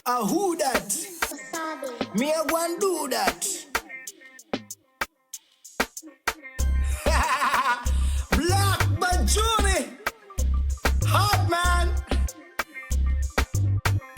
Who that? Me I want do that. Black Bajuni, hot man.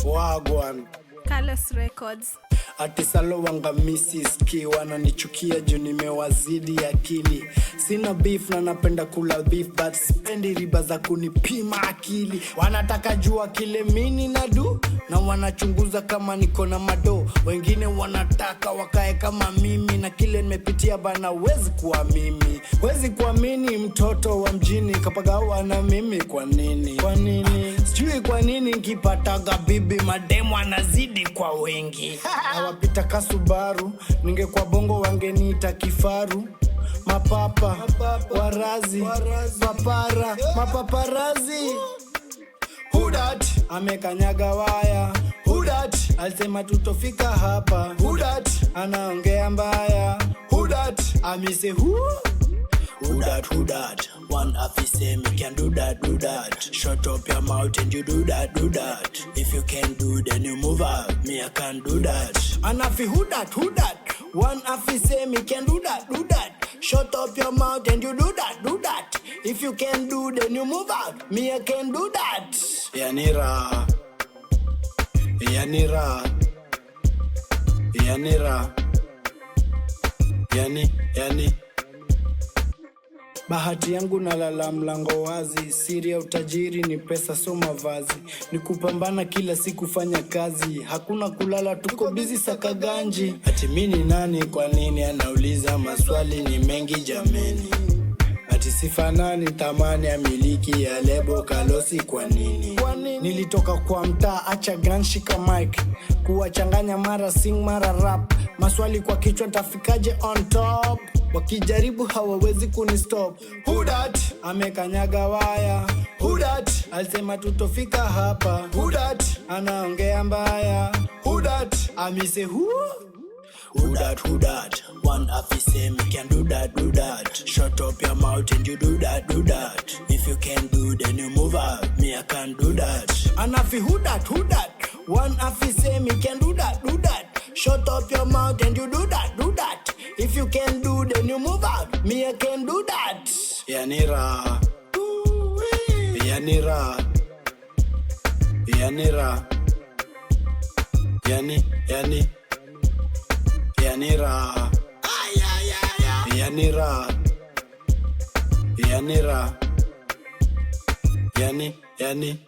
Wagwan Carlos Records. Atisalo wanga misiski wananichukia juu nimewazidi akili. Sina beef na napenda kula beef, but spendi riba za kunipima akili. Wanataka jua kile mini na do, na wanachunguza kama niko na mado. Wengine wanataka wakae kama mimi, na kile nimepitia bana wezi kuwa mimi. Wezi kuamini mtoto wa mjini kapagawa na mimi. Kwa nini? Kwa nini? Sijui kwa nini nikipataga bibi mademu anazidi kwa wengi. Wapita kasubaru, ningekuwa bongo wangeniita kifaru. Mapapa, warazi, papara, mapaparazi. Who that? Amekanyaga waya. Who that? Alisema tutofika hapa. Who that? Anaongea mbaya. Who that? Amise who? Who that, who that? One officer me can do that, do that. Shut up your mouth and you do that, do that. If you can't do then you move out, me I can't do that. Anafi who that, who that? One officer me can do that, do that. Shut up your mouth and you do that, do that. If you can't do then you move out, me I can't do that. Yanira, Yanira, Yanira, Yani. Bahati yangu nalala mlango wazi. Siri ya utajiri ni pesa, so mavazi. Ni kupambana kila siku, fanya kazi. Hakuna kulala, tuko busy saka ganji. Ati mini nani, kwa nini anauliza maswali ni mengi jameni. Ati sifanani, tamani amiliki ya lebo kalosi kwa nini. Nilitoka kwa mtaa, acha gun shika mic. Kuwachanganya mara sing mara rap. Maswali kwa kichwa tafikaje on top. Wakijaribu hawawezi kunistop. Who that? Amekanyaga waya. Who that? Alisema tutofika hapa. Who that? Anaongea mbaya. Who that? Amise who? Who that, who that? One officer me can do that, do that. Shut up your mouth and you do that, do that. If you can't do then you move out, me I can't do that. Anafi who that, who that? One officer me can do that, do that. Shut up your mouth and you do that, do that. If you can't do then you move out, me I can do that. Yanira, Yanira, Yanira, Yani, Yanira, Yanira, Yanira, Yani.